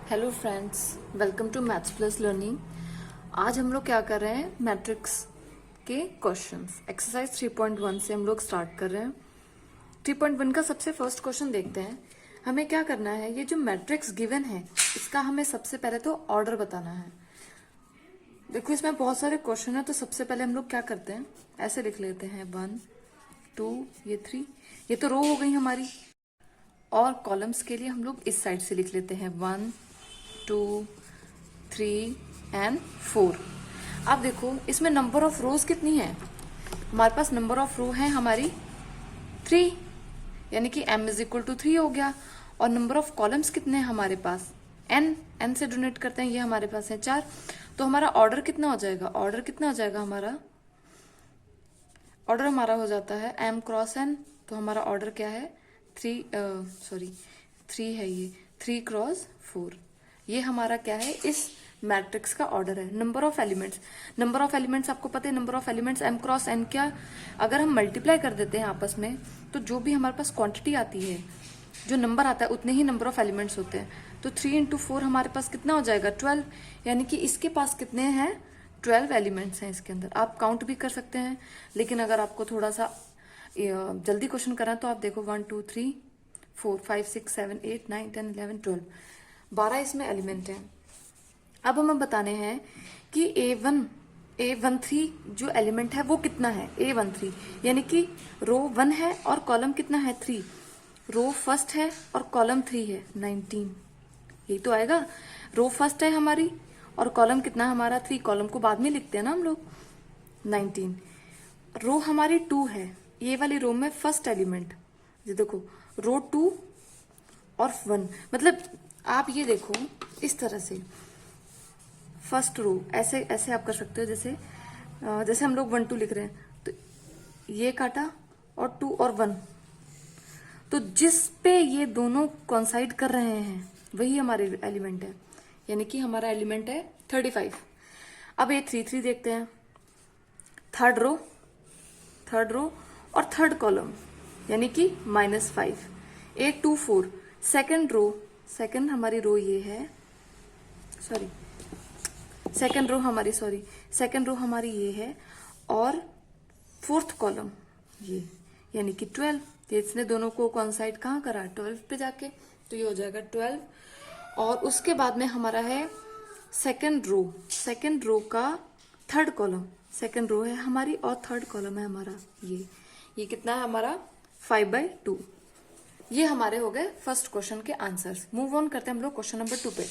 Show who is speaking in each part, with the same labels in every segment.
Speaker 1: Hello friends, welcome to maths plus learning. आज हम लोग क्या कर रहे हैं, मैट्रिक्स के क्वेश्चंस एक्सरसाइज 3.1 से हम लोग स्टार्ट कर रहे हैं। 3.1 का सबसे फर्स्ट क्वेश्चन देखते हैं। हमें क्या करना है, ये जो मैट्रिक्स गिवन है इसका हमें सबसे पहले तो ऑर्डर बताना है। देखो इसमें बहुत सारे क्वेश्चन है, तो सबसे पहले हम लोग क्या करते हैं, ऐसे लिख लेते हैं 1 2 ये 3, ये तो रो हो गई हमारी। और कॉलम्स के लिए हम लोग इस साइड से लिख लेते हैं 1 2 3 एंड 4। अब देखो इसमें नंबर ऑफ रोज कितनी है, हमारे पास नंबर ऑफ रो है हमारी 3, यानी कि m इज इक्वल टू 3 हो गया। और नंबर ऑफ कॉलम्स कितने हैं हमारे पास, n से डोनेट करते हैं, ये हमारे पास है 4। तो हमारा ऑर्डर कितना हो जाएगा, ऑर्डर कितना हो जाएगा, हमारा ऑर्डर हमारा हो जाता है m क्रॉस n। तो हमारा ऑर्डर क्या है, 3 है, ये 3 क्रॉस 4, ये हमारा क्या है, इस मैट्रिक्स का ऑर्डर है। नंबर ऑफ एलिमेंट्स आपको पता है, number of elements m cross n। क्या अगर हम मल्टीप्लाई कर देते हैं आपस में, तो जो भी हमारे पास क्वांटिटी आती है, जो नंबर आता है, उतने ही नंबर ऑफ एलिमेंट्स होते हैं। तो 3 इंटू 4 हमारे पास कितना हो जाएगा, 12, यानी कि इसके पास कितने हैं, 12 एलिमेंट्स हैं इसके अंदर। आप काउंट भी कर सकते हैं, लेकिन अगर आपको थोड़ा सा जल्दी क्वेश्चन करना है तो आप देखो 1 2 3 4 5 6 7 8 9 10 11 12, 12 इसमें एलिमेंट हैं। अब हमें बताने हैं कि A13 जो एलिमेंट है वो कितना है, A13 यानी कि रो 1 है और कॉलम कितना है 3, रो फर्स्ट है और कॉलम 3 है 19, यही तो आएगा। रो फर्स्ट है हमारी और कॉलम कितना है हमारा 3, कॉलम को बाद में लिखते हैं ना हम लोग 19। रो हमारी 2 है, ये वाली रो में फर्स्ट एलिमेंट, ये देखो रो 2 और 1, मतलब आप ये देखो इस तरह से फर्स्ट रो ऐसे ऐसे आप कर सकते हो, जैसे हम लोग 1 2 लिख रहे हैं, तो ये काटा और 2 और 1, तो जिस पे ये दोनों कॉन्साइड कर रहे हैं वही हमारे एलिमेंट है, यानी कि हमारा एलिमेंट है 35। अब ये 3 देखते हैं, थर्ड रो और थर्ड कॉलम, यानी कि -5। 8 2 4 सेकेंड रो, सेकेंड हमारी रो ये है, सेकेंड रो हमारी ये है, और फोर्थ कॉलम ये, यानी कि 12। तो इसने दोनों को कॉन्साइड कहाँ करा, 12 पे जाके, तो ये हो जाएगा 12। और उसके बाद में हमारा है सेकेंड रो का थर्ड कॉलम, सेकेंड रो है हमारी और थर्ड कॉलम है हमारा ये कितना है हमारा 5/2। ये हमारे हो गए फर्स्ट क्वेश्चन के आंसर्स। मूव ऑन करते हैं हम लोग क्वेश्चन नंबर 2 पे।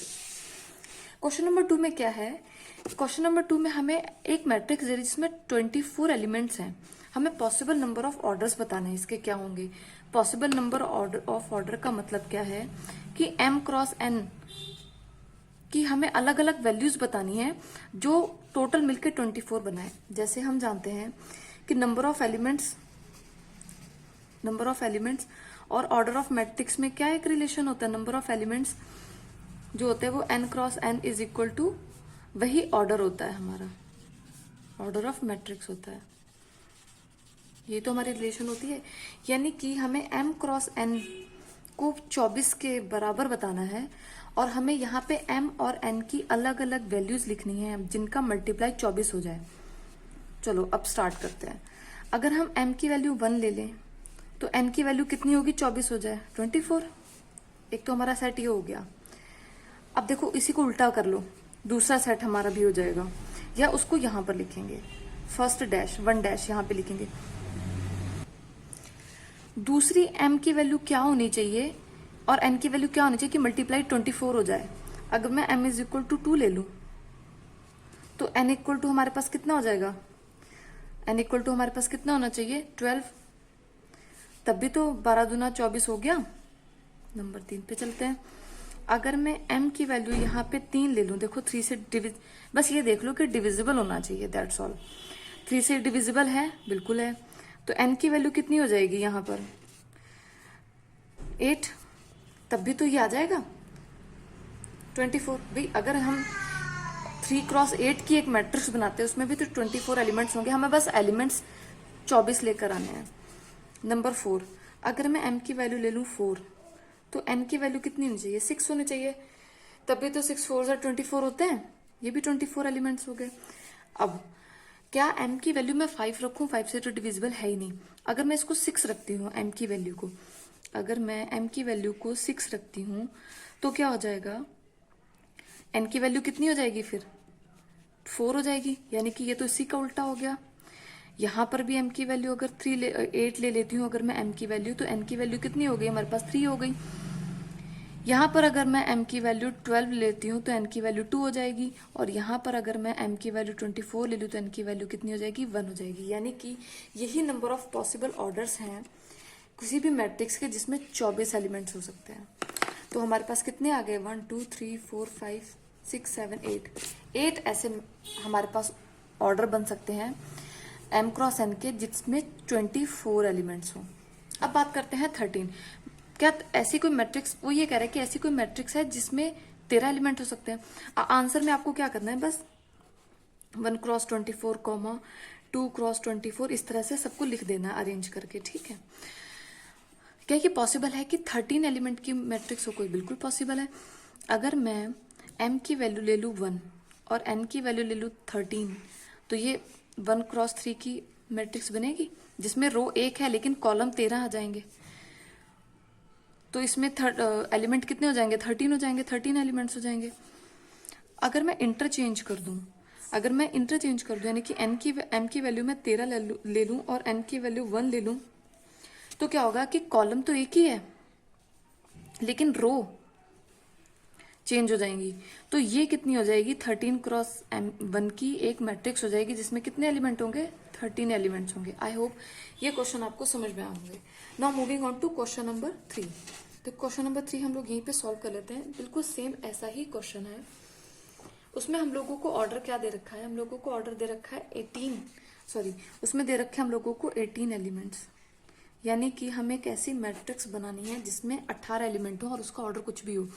Speaker 1: क्वेश्चन नंबर 2 में क्या है, क्वेश्चन नंबर 2 में हमें एक मैट्रिक्स दे रही है जिसमें 24 एलिमेंट्स हैं। हमें पॉसिबल नंबर ऑफ ऑर्डर्स बताने हैं, इसके क्या होंगे। पॉसिबल नंबर ऑफ ऑर्डर का मतलब क्या है कि m क्रॉस n की हमें अलग अलग वैल्यूज बतानी है जो टोटल मिलकर 24 बनाए। जैसे हम जानते हैं कि नंबर ऑफ एलिमेंट्स और ऑर्डर ऑफ मैट्रिक्स में क्या एक रिलेशन होता है, नंबर ऑफ एलिमेंट्स जो होते हैं वो n cross n is equal to वही ऑर्डर होता है हमारा, ऑर्डर ऑफ मैट्रिक्स होता है, ये तो हमारी रिलेशन होती है। यानी कि हमें m क्रॉस n को 24 के बराबर बताना है, और हमें यहाँ पे m और n की अलग अलग वैल्यूज लिखनी है जिनका मल्टीप्लाई 24 हो जाए। चलो अब स्टार्ट करते हैं। अगर हम m की वैल्यू 1 ले लें तो n की वैल्यू कितनी होगी, 24 हो जाए 24। एक तो हमारा सेट ये हो गया। अब देखो इसी को उल्टा कर लो, दूसरा सेट हमारा भी हो जाएगा, या उसको यहां पर लिखेंगे, फर्स्ट डैश 1 डैश यहां पे लिखेंगे। दूसरी m की वैल्यू क्या होनी चाहिए और n की वैल्यू क्या होनी चाहिए कि मल्टीप्लाई 24 हो जाए। अगर मैं m इज इक्वल टू 2 ले लूं तो n इक्वल टू हमारे पास कितना हो जाएगा, n इक्वल टू हमारे पास कितना होना चाहिए 12, तब भी तो 12 दूना 24 हो गया। नंबर 3 पे चलते हैं। अगर मैं m की वैल्यू यहाँ पे 3 ले लूं, देखो 3 से बस ये देख लो कि डिविजिबल होना चाहिए, दैट्स ऑल। 3 से डिविजिबल है, बिल्कुल है। तो n की वैल्यू कितनी हो जाएगी यहाँ पर 8, तब भी तो ये आ जाएगा 24। भाई अगर हम 3 क्रॉस 8 की एक मैट्रिक्स बनाते हैं उसमें भी तो 24 एलिमेंट्स होंगे, हमें बस एलिमेंट्स 24 लेकर आने हैं। नंबर 4, अगर मैं m की वैल्यू ले लूं 4 तो n की वैल्यू कितनी होनी चाहिए, 6 होनी चाहिए। तभी तो 6 4 24 होते हैं, ये भी 24 एलिमेंट्स हो गए। अब क्या m की वैल्यू मैं 5 रखूं, 5 से तो डिविजिबल है ही नहीं। अगर मैं इसको 6 रखती हूँ m की वैल्यू को, अगर मैं m की वैल्यू को 6 रखती हूँ तो क्या हो जाएगा, n की वैल्यू कितनी हो जाएगी फिर 4 हो जाएगी, यानी कि ये तो इसी का उल्टा हो गया। यहाँ पर भी m की वैल्यू अगर 8 ले लेती हूँ अगर मैं m की वैल्यू, तो n की वैल्यू कितनी हो गई हमारे पास 3 हो गई। यहाँ पर अगर मैं m की वैल्यू 12 लेती हूँ तो n की वैल्यू 2 हो जाएगी, और यहाँ पर अगर मैं m की वैल्यू 24 ले लूँ तो n की वैल्यू कितनी हो जाएगी 1 हो जाएगी। यानी कि यही नंबर ऑफ पॉसिबल ऑर्डर्स हैं किसी भी मैट्रिक्स के जिसमें 24 एलिमेंट्स हो सकते हैं। तो हमारे पास कितने आ गए 1 2 3 4 5 6 7 8 ऐसे हमारे पास ऑर्डर बन सकते हैं m क्रॉस n के जिसमें 24 एलिमेंट्स हों। अब बात करते हैं 13। क्या ऐसी कोई मैट्रिक्स, वो ये कह रहा है कि ऐसी कोई मैट्रिक्स है जिसमें 13 एलिमेंट हो सकते हैं। आंसर में आपको क्या करना है, बस 1 क्रॉस 24 कॉमा 2 क्रॉस 24 इस तरह से सबको लिख देना अरेंज करके, ठीक है। क्या ये पॉसिबल है कि 13 एलिमेंट की मैट्रिक्स हो कोई? बिल्कुल पॉसिबल है। अगर मैं m की वैल्यू ले लूँ 1 और n की वैल्यू ले लूँ 13, तो ये 1 क्रॉस 3 की मैट्रिक्स बनेगी जिसमें रो 1 है लेकिन कॉलम 13 आ जाएंगे। तो इसमें एलिमेंट कितने हो जाएंगे 13 हो जाएंगे, 13 एलिमेंट्स हो जाएंगे। अगर मैं इंटरचेंज कर दूं, अगर मैं इंटरचेंज कर दूं यानी कि m की वैल्यू मैं 13 ले लूं और n की वैल्यू 1 ले लूं, तो क्या होगा कि कॉलम तो एक ही है लेकिन रो चेंज हो जाएंगी। तो ये कितनी हो जाएगी 13 क्रॉस 1 की एक मैट्रिक्स हो जाएगी जिसमें कितने एलिमेंट होंगे 13 एलिमेंट्स होंगे। आई होप ये क्वेश्चन आपको समझ में आएंगे। Now moving on to question number 3। तो क्वेश्चन नंबर 3 हम लोग यहीं पे सॉल्व कर लेते हैं। बिल्कुल सेम ऐसा ही क्वेश्चन है। उसमें हम लोगों को ऑर्डर क्या दे रखा है, हम लोगों को ऑर्डर दे रखा है उसमें दे रखे हम लोगों को 18 एलिमेंट्स, यानी कि हमें एक ऐसी मैट्रिक्स बनानी है जिसमें 18 एलिमेंट हो और उसका ऑर्डर कुछ भी हो।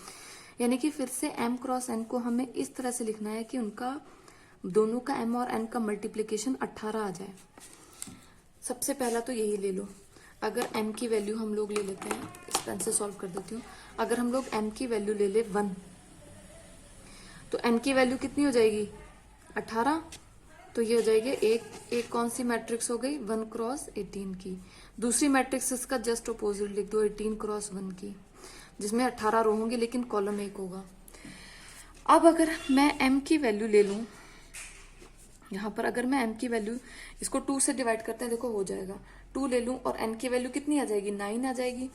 Speaker 1: यानी कि फिर से m क्रॉस n को हमें इस तरह से लिखना है कि उनका दोनों का m और n का मल्टीप्लिकेशन 18 आ जाए। सबसे पहला तो यही ले लो। अगर m की वैल्यू हम लोग ले लेते हैं, इस पेन से सॉल्व कर देती हूँ। अगर हम लोग m की वैल्यू ले ले 1, तो n की वैल्यू कितनी हो जाएगी 18। तो ये हो जाएगी एक कौन सी मैट्रिक्स हो गई 1 क्रॉस 18 की। दूसरी मैट्रिक्स इसका जस्ट अपोजिट लिख दो 18 क्रॉस 1 की, जिसमें 18 रो होंगे लेकिन कॉलम एक होगा। अब अगर मैं m की वैल्यू ले लूं, यहां पर अगर मैं m की वैल्यू इसको 2 से डिवाइड करते हैं, देखो हो जाएगा 2 ले लूं और n की वैल्यू कितनी आ जाएगी 9 आ जाएगी।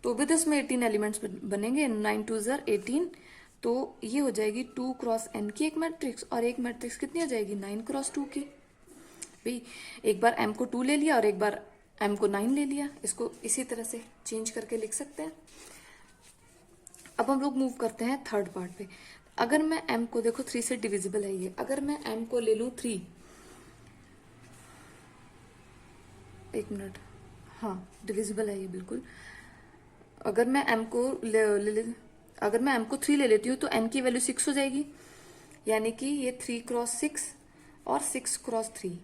Speaker 1: तो भी तो इसमें 18 एलिमेंट्स बनेंगे, 9 2 18। तो ये हो जाएगी 2 क्रॉस n की एक मैट्रिक्स, और एक मैट्रिक्स कितनी हो जाएगी 9 क्रॉस 2 की। भाई एक बार m को 2 ले लिया और एक बार m को 9 ले लिया, इसको इसी तरह से चेंज करके लिख सकते हैं। अब हम लोग मूव करते हैं थर्ड पार्ट पे। अगर मैं m को, देखो 3 से डिविजिबल है ये, अगर मैं m को ले लूं 3, एक मिनट, हाँ डिविजिबल है ये बिल्कुल। अगर मैं m को अगर मैं m को 3 ले लेती हूँ तो n की वैल्यू 6 हो जाएगी, यानी कि ये 3 क्रॉस 6 और 6 क्रॉस 3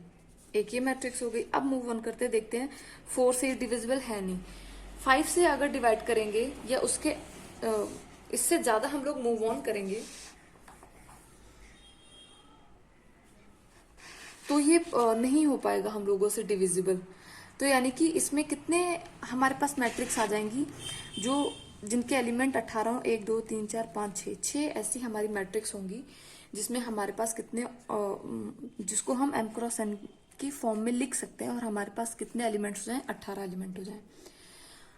Speaker 1: एक ये मैट्रिक्स हो गई। अब मूव ऑन करते देखते हैं। 4 से डिविजिबल है नहीं, 5 से अगर डिवाइड करेंगे या उसके इससे ज्यादा हम लोग मूव ऑन करेंगे तो ये नहीं हो पाएगा हम लोगों से डिविजिबल। तो यानी कि इसमें कितने हमारे पास मैट्रिक्स आ जाएंगी जो जिनके एलिमेंट 18 हो, 1 2 3 4 5 6 ऐसी हमारी मैट्रिक्स होंगी जिसमें हमारे पास कितने जिसको हम m क्रॉस n की फॉर्म में लिख सकते हैं, और हमारे पास कितने एलिमेंट्स हो जाएं 18 एलिमेंट हो जाएं।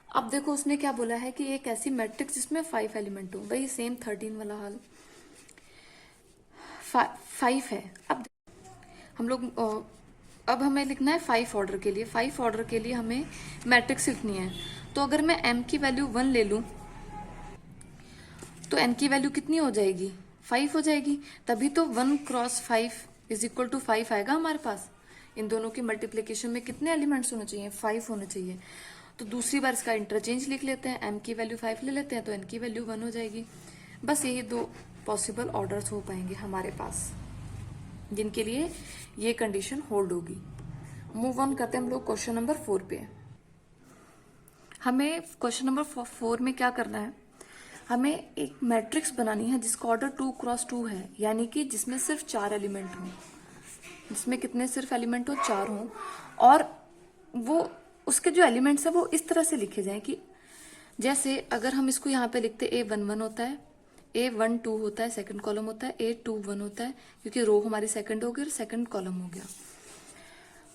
Speaker 1: अब देखो उसने क्या बोला है कि एक ऐसी मैट्रिक्स जिसमें 5 एलिमेंट हो। भाई सेम 13 वाला हाल 5 है। अब हम लोग अब हमें लिखना है 5 ऑर्डर के लिए। 5 ऑर्डर के लिए हमें मैट्रिक्स लिखनी है। तो अगर मैं m की वैल्यू 1 ले लूं तो n की वैल्यू कितनी हो जाएगी 5 हो जाएगी। तभी तो 1 क्रॉस 5 इज इक्वल टू 5 आएगा हमारे पास। इन दोनों की मल्टीप्लीकेशन में कितने एलिमेंट्स होने चाहिए 5 होने चाहिए। तो दूसरी बार इसका इंटरचेंज लिख लेते हैं, m की वैल्यू 5 ले लेते हैं तो n की वैल्यू 1 हो जाएगी। बस यही 2 पॉसिबल ऑर्डर्स हो पाएंगे हमारे पास जिनके लिए ये कंडीशन होल्ड होगी। मूव ऑन करते हैं हम लोग क्वेश्चन नंबर 4 पे। हमें क्वेश्चन नंबर 4 में क्या करना है, हमें एक मैट्रिक्स बनानी है जिसका ऑर्डर 2x2 है, यानी कि जिसमें सिर्फ 4 एलिमेंट हों, जिसमें कितने सिर्फ एलिमेंट हो, 4 हों, और वो उसके जो एलिमेंट्स है वो इस तरह से लिखे जाएं कि जैसे अगर हम इसको यहाँ पे लिखते A11 होता है, A12 होता है, सेकंड कॉलम होता है, A21 होता है, क्योंकि रो हमारी सेकंड हो गई और सेकंड कॉलम हो गया।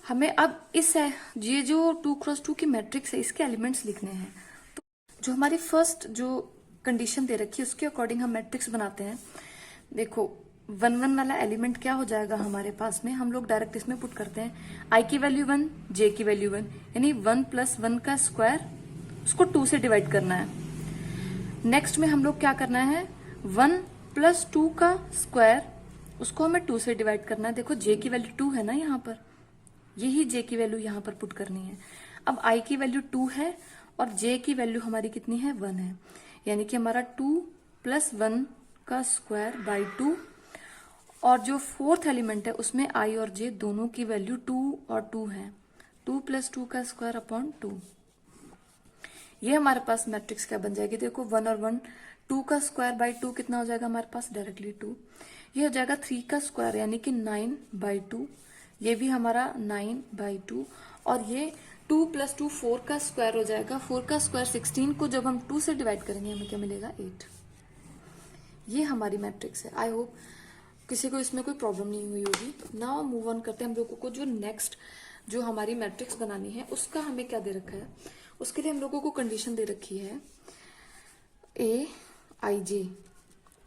Speaker 1: हमें अब इस ये जो 2x2 की मैट्रिक्स है इसके एलिमेंट्स लिखने हैं। तो जो हमारी फर्स्ट जो कंडीशन दे रखी है उसके अकॉर्डिंग हम मैट्रिक्स बनाते हैं। देखो 1 वाला एलिमेंट क्या हो जाएगा हमारे पास में, हम लोग डायरेक्ट इसमें पुट करते हैं I की वैल्यू 1, J की वैल्यू 1, यानी 1 + 1 का स्क्वायर, उसको 2 से डिवाइड करना है। नेक्स्ट में हम लोग क्या करना है, 1 + 2 का स्क्वायर, उसको हमें 2 से डिवाइड करना है। देखो J की वैल्यू 2 है ना यहाँ पर, यही J की वैल्यू यहाँ पर पुट करनी है। अब I की वैल्यू 2 है और J की वैल्यू हमारी कितनी है, 1 है, यानी कि हमारा 2 + 1 का स्क्वायर बाई 2, और जो फोर्थ एलिमेंट है उसमें I और J दोनों की वैल्यू 2 और 2 है, 2 + 2 का स्क्वायर अपॉन 2। ये हमारे पास मैट्रिक्स क्या बन जाएगी, देखो 1 और 1, 2 का स्क्वायर बाई 2 कितना हो जाएगा हमारे पास, डायरेक्टली 2। ये हो जाएगा 3 का स्क्वायर यानी कि 9/2, ये भी हमारा 9/2, और ये 2 + 2 4 का स्क्वायर हो जाएगा, 4 का स्क्वायर 16 को जब हम 2 से डिवाइड करेंगे हमें क्या मिलेगा, 8। ये हमारी मैट्रिक्स है। आई होप किसी को इसमें कोई प्रॉब्लम नहीं हुई होगी। नाउ मूव ऑन करते हैं, हम लोगों को जो नेक्स्ट जो हमारी मैट्रिक्स बनानी है उसका हमें क्या दे रखा है। उसके लिए हम लोगों को कंडीशन दे रखी है AIJ,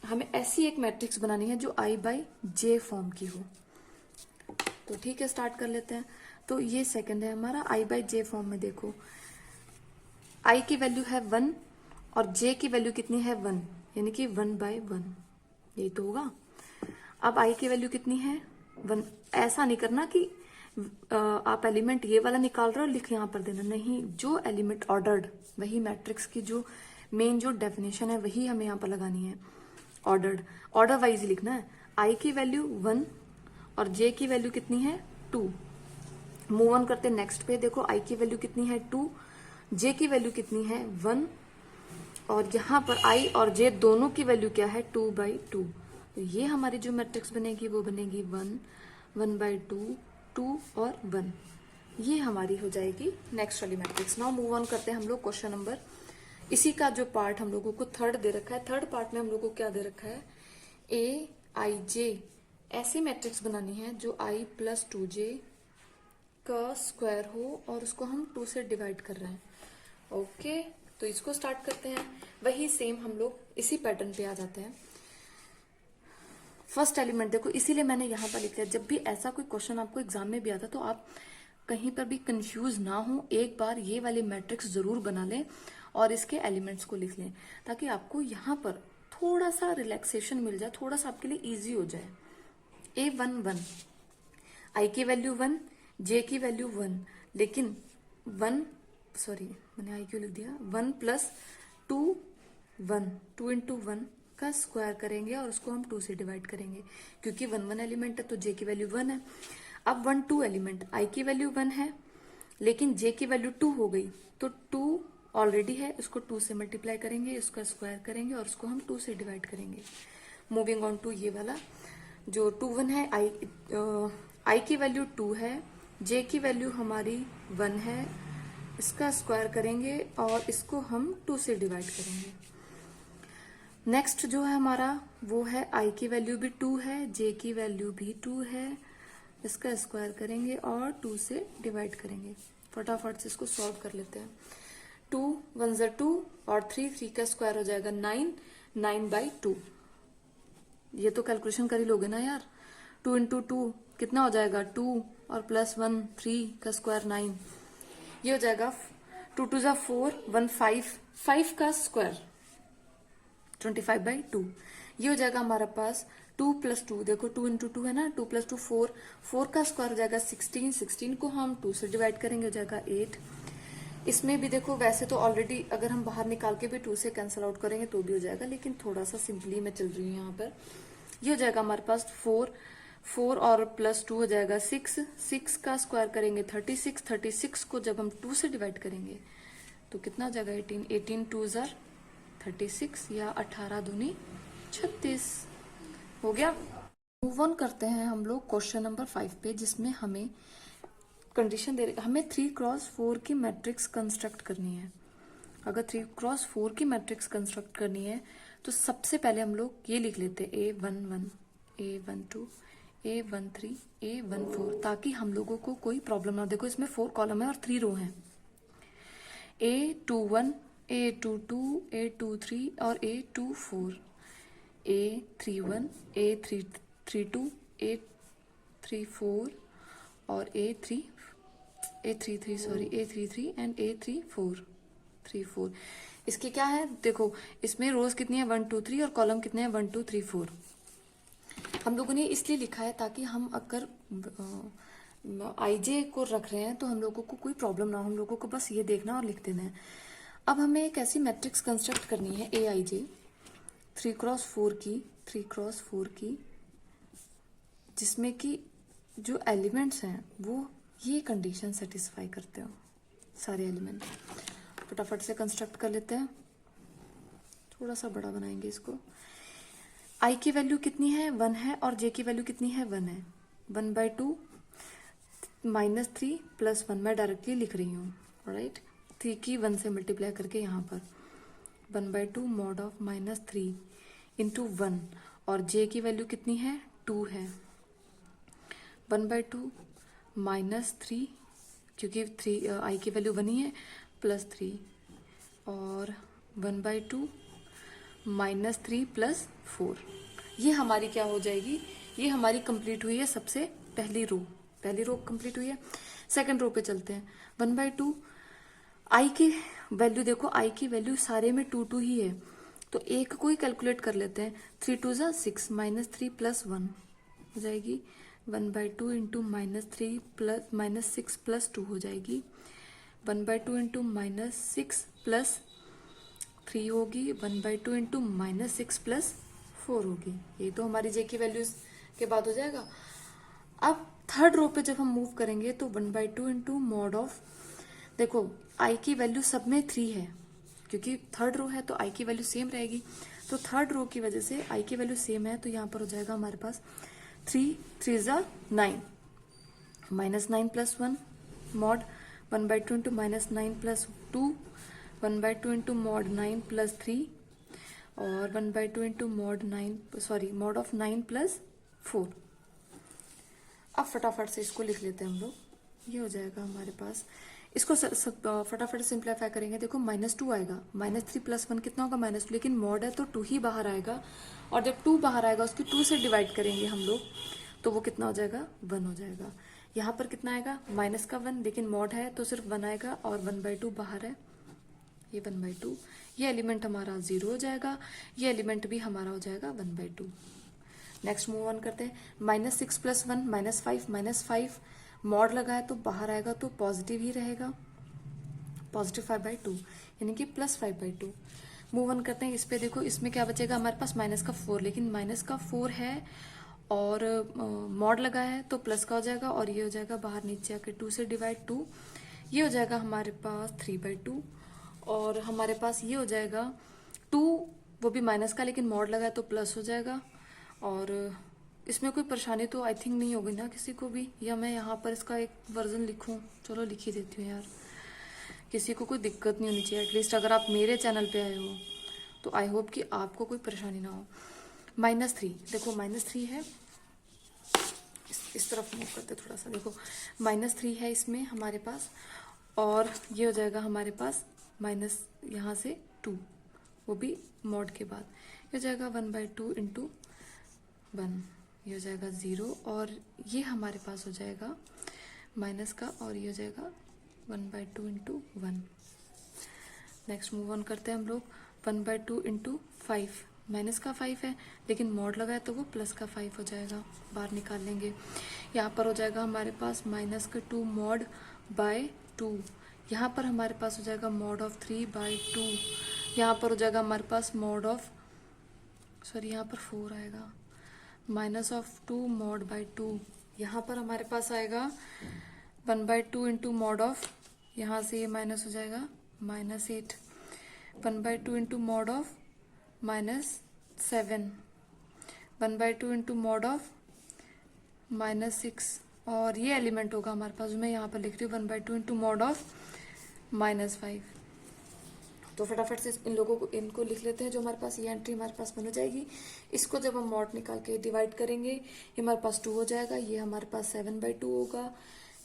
Speaker 1: हमें ऐसी एक मैट्रिक्स बनानी है जो I/J फॉर्म की हो। तो ठीक है, स्टार्ट कर लेते हैं। तो ये सेकंड है हमारा I/J फॉर्म में। देखो I की वैल्यू है 1 और J की वैल्यू कितनी है, 1, यानी कि 1/1, यही तो होगा। अब I की वैल्यू कितनी है, 1। ऐसा नहीं करना कि आप एलिमेंट ये वाला निकाल रहे हो लिख यहाँ पर देना, नहीं, जो एलिमेंट ऑर्डर्ड वही मैट्रिक्स की जो मेन जो डेफिनेशन है वही हमें यहाँ पर लगानी है। ऑर्डर्ड, ऑर्डर वाइज ही लिखना है। I की वैल्यू 1 और J की वैल्यू कितनी है, 2। मूव ऑन करते नेक्स्ट पे। देखो I की वैल्यू कितनी है, 2, J की वैल्यू कितनी है, 1, और यहाँ पर I और J दोनों की वैल्यू क्या है, 2/2। तो ये हमारी जो मैट्रिक्स बनेगी वो बनेगी 1, 1/2, 2 और 1। ये हमारी हो जाएगी नेक्स्ट वाली मैट्रिक्स। नाउ मूव ऑन करते हैं हम लोग क्वेश्चन नंबर, इसी का जो पार्ट हम लोगों को थर्ड दे रखा है। थर्ड पार्ट में हम लोगों को क्या दे रखा है, AIJ ऐसी मैट्रिक्स बनानी है जो I + 2J का स्क्वायर हो और उसको हम 2 से डिवाइड कर रहे हैं। ओके, तो इसको स्टार्ट करते हैं। वही सेम हम लोग इसी पैटर्न पे आ जाते हैं। फर्स्ट एलिमेंट देखो, इसीलिए मैंने यहाँ पर लिखा है, जब भी ऐसा कोई क्वेश्चन आपको एग्जाम में भी आता तो आप कहीं पर भी कंफ्यूज ना हो, एक बार ये वाली मैट्रिक्स जरूर बना लें और इसके एलिमेंट्स को लिख लें, ताकि आपको यहाँ पर थोड़ा सा रिलैक्सेशन मिल जाए, थोड़ा सा आपके लिए इजी हो जाए। A11, I की वैल्यू 1, J की वैल्यू 1, लेकिन 1, सॉरी मैंने I क्यों लिख दिया, 1 + 2, 1, 2 × 1 का स्क्वायर करेंगे और उसको हम 2 से डिवाइड करेंगे, क्योंकि 1 एलिमेंट है तो J की वैल्यू 1 है। अब 1 2 एलिमेंट, I की वैल्यू 1 है लेकिन J की वैल्यू 2 हो गई, तो 2 ऑलरेडी है, उसको 2 से मल्टीप्लाई करेंगे, उसका स्क्वायर करेंगे और उसको हम 2 से डिवाइड करेंगे। मूविंग ऑन टू ये वाला जो 2 1 है, I की वैल्यू 2 है, J की वैल्यू हमारी 1 है, इसका स्क्वायर करेंगे और इसको हम 2 से डिवाइड करेंगे। नेक्स्ट जो है हमारा वो है I की वैल्यू भी 2 है, J की वैल्यू भी 2 है, इसका स्क्वायर करेंगे और 2 से डिवाइड करेंगे। फटाफट से इसको सॉल्व कर लेते हैं। 2 1 ज़ा 2 और 3 का स्क्वायर हो जाएगा 9, 9/2। ये तो कैलकुलेशन कर ही लोगे ना यार। 2 × 2 कितना हो जाएगा, 2 और +1 3 का स्क्वायर 9। ये हो जाएगा 2 2 ज़ा 4, 1 5, 5 का स्क्वायर 25/2। ये हो जाएगा हमारे पास 2 + 2, देखो 2 × 2 है ना, 2 + 2 4, 4 का स्क्वायर हो जाएगा 16, 16 को हम 2 से डिवाइड करेंगे, हो जाएगा 8। इसमें भी देखो वैसे तो ऑलरेडी अगर हम बाहर निकाल के भी 2 से कैंसिल आउट करेंगे तो भी हो जाएगा, लेकिन थोड़ा सा सिंपली मैं चल रही हूँ यहाँ पर। ये हो जाएगा हमारे पास 4 और +2 हो जाएगा 6, 6 का स्क्वायर करेंगे 36, 36 को जब हम 2 से डिवाइड करेंगे तो कितना हो जाएगा 18, 18 2 ज़ा 36 या 18 दूनी 36 हो गया। मूव ऑन करते हैं हम लोग क्वेश्चन नंबर 5 पे, जिसमें हमें कंडीशन दे रही, हमें 3x4 की मैट्रिक्स कंस्ट्रक्ट करनी है। अगर 3x4 की मैट्रिक्स कंस्ट्रक्ट करनी है तो सबसे पहले हम लोग ये लिख लेते हैं A11, A12, A13, A14, ताकि हम लोगों को कोई प्रॉब्लम ना हो। देखो इसमें 4 कॉलम है और 3 रो हैं। A21, A22, A23 और A24, A31, A32, A34 और A33 एंड A34। इसके क्या है, देखो इसमें रोज कितनी है 1 2 3 और कॉलम कितने हैं 1 2 3 4। हम लोगों ने इसलिए लिखा है ताकि हम अगर आईजे को रख रहे हैं तो हम लोगों को कोई प्रॉब्लम ना हो, हम लोगों को बस ये देखना और लिख देना है। अब हमें एक ऐसी मैट्रिक्स कंस्ट्रक्ट करनी है AIJ 3x4 की, जिसमें कि जो एलिमेंट्स हैं वो ये कंडीशन सेटिस्फाई करते हो, सारे एलिमेंट। फटाफट से कंस्ट्रक्ट कर लेते हैं, थोड़ा सा बड़ा बनाएंगे इसको। I की वैल्यू कितनी है 1 है और J की वैल्यू कितनी है 1 है। 1/2 -3 + 1 मैं डायरेक्टली लिख रही हूँ, राइट। 3 की 1 से मल्टीप्लाई करके यहाँ पर 1/2 mod of -3 इंटू 1, और J की वैल्यू कितनी है 2 है। 1/2 -3, क्योंकि 3 I की वैल्यू 1 ही है, +3 और 1/2 -3 + 4। ये हमारी क्या हो जाएगी, ये हमारी कंप्लीट हुई है सबसे पहली रो कंप्लीट हुई है। सेकंड रो पे चलते हैं। 1/2 I की वैल्यू, देखो I की वैल्यू सारे में 2 2 ही है, तो एक को ही कैलकुलेट कर लेते हैं। 3 2 = 6 -3 + 1 हो जाएगी 1/2 इंटू -3 -6 + 2 हो जाएगी 1/2 इंटू -6 + 3 होगी 1/2 इंटू -6 + 4 होगी। ये तो हमारी J की वैल्यूज के बाद हो जाएगा। अब थर्ड रो पे जब हम मूव करेंगे तो 1/2 इंटू mod ऑफ, देखो I की वैल्यू सब में 3 है, क्योंकि थर्ड रो है तो I की वैल्यू सेम रहेगी। तो थर्ड रो की वजह से I की वैल्यू सेम है, तो यहाँ पर हो जाएगा हमारे पास 3 3 = 9 -9 + 1 mod 1/2 इंटू -9 + 2 1/2 इंटू mod 9 + 3 और 1/2 इंटू mod ऑफ 9 + 4। अब फटाफट से इसको लिख लेते हैं हम लोग, ये हो जाएगा हमारे पास। इसको फटाफट सिंप्लीफाई करेंगे। देखो -2 आएगा, -3 + 1 कितना होगा -2, लेकिन मॉड है तो 2 ही बाहर आएगा, और जब 2 बाहर आएगा उसकी 2 से डिवाइड करेंगे हम लोग, तो वो कितना हो जाएगा 1 हो जाएगा। यहाँ पर कितना आएगा -1, लेकिन मॉड है तो सिर्फ 1 आएगा, और 1/2 बाहर है, ये 1/2। ये एलिमेंट हमारा 0 हो जाएगा, ये एलिमेंट भी हमारा हो जाएगा 1/2। नेक्स्ट मूव ऑन करते हैं। -6 + 1 -5 मॉड लगा है तो बाहर आएगा तो पॉजिटिव ही रहेगा, +5/2 यानी कि +5/2। मूव ऑन करते हैं इस पे। देखो इसमें क्या बचेगा हमारे पास -4, लेकिन -4 है और मॉड लगा है तो प्लस का हो जाएगा, और ये हो जाएगा बाहर नीचे आके 2 से डिवाइड 2, ये हो जाएगा हमारे पास 3/2, और हमारे पास ये हो जाएगा 2, वो भी माइनस का, लेकिन मॉड लगा है तो प्लस हो जाएगा। और इसमें कोई परेशानी तो आई थिंक नहीं होगी ना किसी को भी, या मैं यहाँ पर इसका एक वर्जन लिखूं, चलो लिख ही देती हूँ यार, किसी को कोई दिक्कत नहीं होनी चाहिए। एटलीस्ट अगर आप मेरे चैनल पे आए हो तो आई होप कि आपको कोई परेशानी ना हो। -3, देखो -3 है, इस तरफ मूव करते थोड़ा सा। देखो -3 है इसमें हमारे पास, और ये हो जाएगा हमारे पास माइनस यहाँ से 2, वो भी मॉड के बाद, ये हो जाएगा 1/2 इंटू 1, ये हो जाएगा 0, और ये हमारे पास हो जाएगा माइनस का, और ये हो जाएगा 1/2 इंटू 1। नेक्स्ट मूव ऑन करते हैं हम लोग। 1/2 इंटू 5, माइनस का 5 है, लेकिन मॉड लगा है तो वो प्लस का 5 हो जाएगा, बाहर निकाल लेंगे। यहाँ पर हो जाएगा हमारे पास -2 मॉड बाय 2, यहाँ पर हमारे पास हो जाएगा मॉड ऑफ 3/2, यहाँ पर हो जाएगा हमारे पास मॉड ऑफ, यहाँ पर 4 आएगा, -2 मॉड बाय 2, यहाँ पर हमारे पास आएगा 1/2 इंटू मॉड ऑफ, यहाँ से ये माइनस हो जाएगा -8, 1/2 into mod of -7, 1/2 into mod of -6, और ये एलिमेंट होगा हमारे पास, मैं यहाँ पर लिख रही हूँ 1/2 इंटू मॉड ऑफ -5। तो फटाफट से इन लोगों को, इनको लिख लेते हैं। जो हमारे पास ये एंट्री हमारे पास बन हो जाएगी, इसको जब हम मॉड निकाल के डिवाइड करेंगे, ये हमारे पास 2 हो जाएगा, ये हमारे पास 7/2 होगा,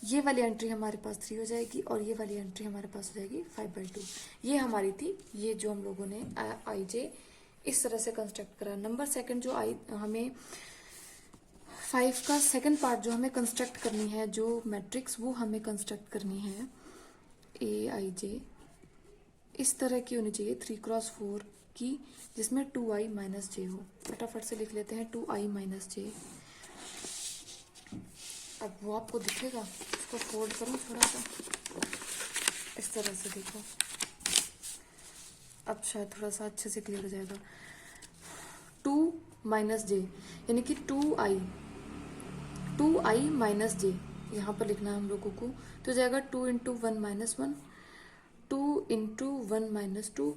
Speaker 1: ये वाली एंट्री हमारे पास 3 हो जाएगी, और ये वाली एंट्री हमारे पास हो जाएगी 5/2। ये हमारी थी, ये जो हम लोगों ने आई जे इस तरह से कंस्ट्रक्ट करा। नंबर सेकंड जो आई हमें 5 का सेकंड पार्ट जो हमें कंस्ट्रक्ट करनी है, जो मैट्रिक्स वो हमें कंस्ट्रक्ट करनी है AIJ इस तरह की होनी चाहिए 3x4 की, जिसमें 2i माइनस जे हो। फटाफट से लिख लेते हैं 2i माइनस जे। अब वो आपको दिखेगा, इसको फोल्ड करूं थोड़ा सा इस तरह से, देखो अब शायद थोड़ा सा अच्छे से क्लियर हो जाएगा। 2 माइनस जे यानी कि 2i माइनस जे यहाँ पर लिखना है हम लोगों को। तो जाएगा 2 into 1 minus 1, 2 into 1 minus 2,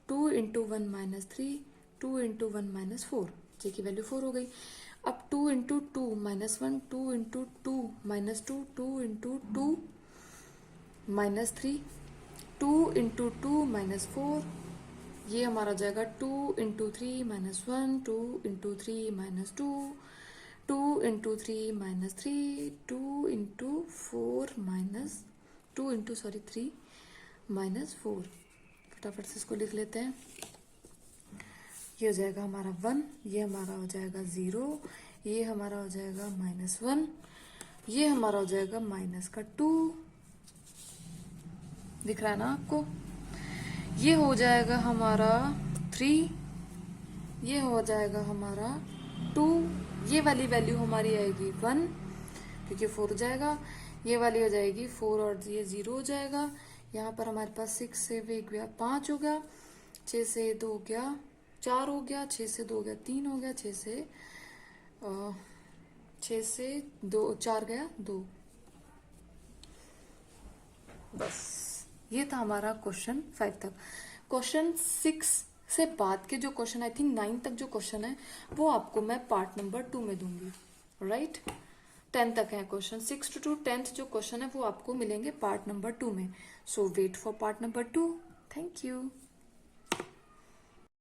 Speaker 1: 2 into 1 minus 3, 2 into 1 minus 4, जे की वैल्यू 4 हो गई। अब 2 into 2 minus 1, 2 into 2 minus 2, 2 into 2 minus 3, 2 into 2 minus 4, ये हमारा जाएगा 2 into 3 minus 1, 2 into 3 minus 2, 2 into 3 minus 3, 2 into 4 minus 2 into 3 minus 4। फटाफट से इसको लिख लेते हैं। ये हो जाएगा हमारा 1, ये हमारा हो जाएगा 0, ये हमारा हो जाएगा -1, ये हमारा हो जाएगा -2, दिख रहा है ना आपको। ये हो जाएगा हमारा 3, ये हो जाएगा हमारा 2, ये वाली वैल्यू हमारी आएगी 1 क्योंकि 4 हो जाएगा, ये वाली हो जाएगी 4 और ये 0 हो जाएगा। यहाँ पर हमारे पास 6 से 1 गया 5 हो गया, 6 से 2 गया 4 हो गया, 6 से 2 गया 3 हो गया, 6 से 2 4 गया 2। बस ये था हमारा क्वेश्चन 5 तक। क्वेश्चन 6 से बाद के जो क्वेश्चन, आई थिंक 9 तक जो क्वेश्चन है वो आपको मैं पार्ट नंबर 2 में दूंगी, राइट। 10 तक है क्वेश्चन, 6 to 10th जो क्वेश्चन है वो आपको मिलेंगे पार्ट नंबर 2 में। So wait for part number 2। Thank you.